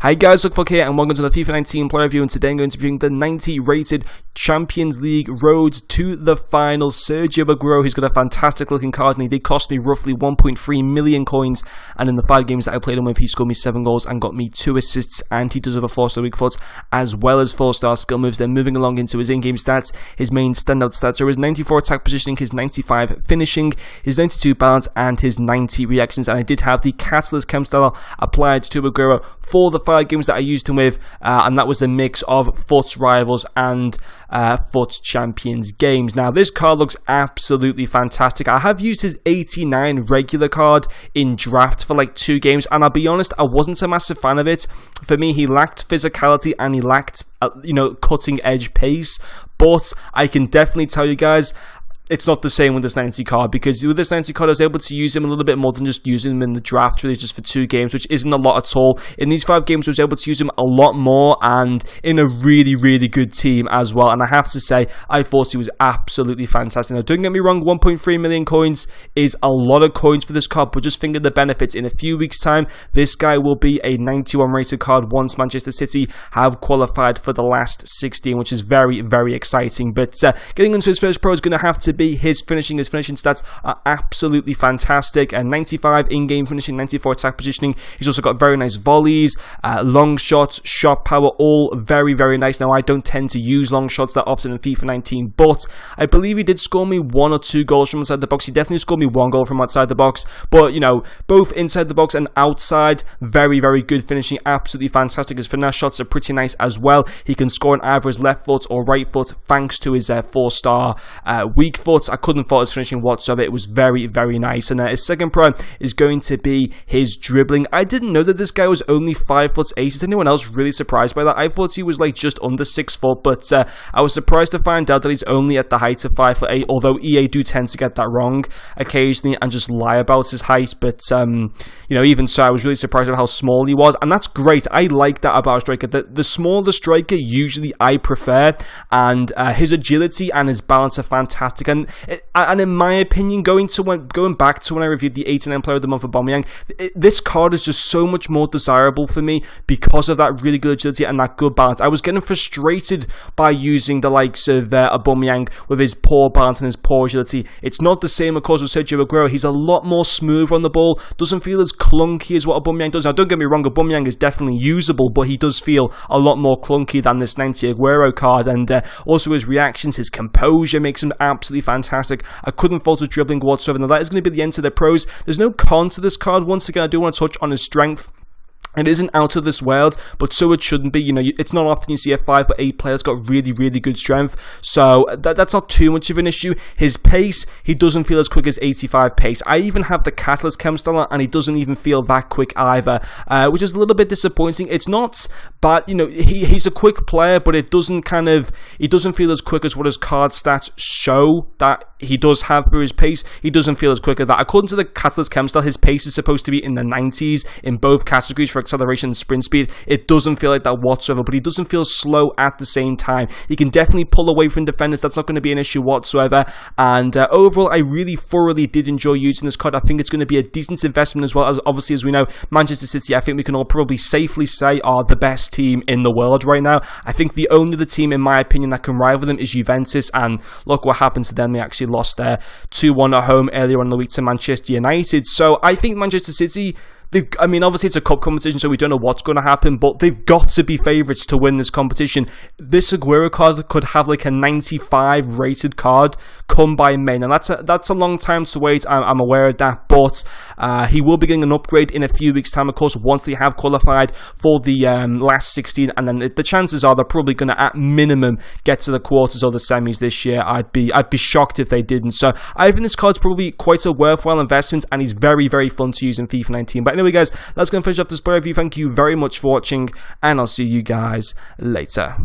Hi guys, Luke here and welcome to the FIFA 19 player review, and today I'm going to be doing the 90 rated Champions League road to the final. Sergio Aguero, he's got a fantastic looking card and he did cost me roughly 1.3 million coins, and in the 5 games that I played him with he scored me 7 goals and got me 2 assists, and he does have a 4-star weak foot as well as 4-star skill moves. Then moving along into his in-game stats, his main standout stats are his 94 attack positioning, his 95 finishing, his 92 balance and his 90 reactions. And I did have the Catalyst Chem style applied to Aguero for the 5 games that I used him with, and that was a mix of FUT Rivals and FUT Champions games. Now this card looks absolutely fantastic. I have used his 89 regular card in draft for like 2 games, and I'll be honest, I wasn't a massive fan of it. For me, he lacked physicality and he lacked cutting edge pace, but I can definitely tell you guys, it's not the same with this 90 card, because with this 90 card I was able to use him a little bit more than just using him in the draft, really just for 2 games, which isn't a lot at all. In these 5 games I was able to use him a lot more and in a really, really good team as well, and I have to say, I thought he was absolutely fantastic. Now don't get me wrong, 1.3 million coins is a lot of coins for this card, but just think of the benefits. In a few weeks time, this guy will be a 91 rated card once Manchester City have qualified for the last 16, which is very, very exciting. But getting into his first pro is going to have to be his finishing. His finishing stats are absolutely fantastic, and 95 in-game finishing, 94 attack positioning. He's also got very nice volleys, long shots, shot power, all very, very nice. Now I don't tend to use long shots that often in FIFA 19, but I believe he did score me 1 or 2 goals from inside the box. He definitely scored me 1 goal from outside the box, but you know, both inside the box and outside, very, very good finishing, absolutely fantastic. His finesse shots are pretty nice as well. He can score on either his left foot or right foot thanks to his 4-star weak foot. I couldn't fault his finishing whatsoever. It was very, very nice. And his second pro is going to be his dribbling. I didn't know that this guy was only 5'8". Is anyone else really surprised by that? I thought he was like just under 6 foot, but I was surprised to find out that he's only at the height of 5'8", although EA do tend to get that wrong occasionally and just lie about his height. But you know, even so, I was really surprised at how small he was, and that's great. I like that about a striker. The smaller striker usually I prefer, and his agility and his balance are fantastic. And in my opinion, going back to when I reviewed the 89 Player of the Month for Aubameyang, this card is just so much more desirable for me because of that really good agility and that good balance. I was getting frustrated by using the likes of Aubameyang with his poor balance and his poor agility. It's not the same, of course, with Sergio Aguero. He's a lot more smooth on the ball, doesn't feel as clunky as what Aubameyang does. Now, don't get me wrong, Aubameyang is definitely usable, but he does feel a lot more clunky than this 90 Aguero card, and also his reactions, his composure makes him absolutely fantastic. I couldn't fault his dribbling whatsoever. Now that is going to be the end of the pros. There's no con to this card. Once again, I do want to touch on his strength. It isn't out of this world, but so it shouldn't be. You know, it's not often you see a 5'8" player that's got really, really good strength, so that's not too much of an issue. His pace, he doesn't feel as quick as 85 pace. I even have the Catalyst Chem style, and he doesn't even feel that quick either, which is a little bit disappointing. It's not bad, you know, he's a quick player, but it doesn't he doesn't feel as quick as what his card stats show that he does have through his pace. He doesn't feel as quick as that. According to the Catalyst Chem style, his pace is supposed to be in the 90s in both categories for acceleration and sprint speed. It doesn't feel like that whatsoever, but he doesn't feel slow at the same time. He can definitely pull away from defenders. That's not going to be an issue whatsoever, and overall I really thoroughly did enjoy using this card. I think it's going to be a decent investment as well, as obviously, as we know, Manchester City, I think we can all probably safely say, are the best team in the world right now. I think the only other team, in my opinion, that can rival them is Juventus, and look what happened to them. They actually lost there 2-1 at home earlier on in the week to Manchester United. So I think Manchester City, I mean, obviously it's a cup competition, so we don't know what's going to happen, but they've got to be favourites to win this competition. This Aguero card could have like a 95 rated card come by May. Now that's a long time to wait, I'm aware of that, but he will be getting an upgrade in a few weeks' time, of course, once they have qualified for the last 16, and then the chances are they're probably going to, at minimum, get to the quarters or the semis this year. I'd be shocked if they didn't. So I think this card's probably quite a worthwhile investment, and he's very, very fun to use in FIFA 19. But anyway, guys, that's going to finish off this player review. Thank you very much for watching, and I'll see you guys later.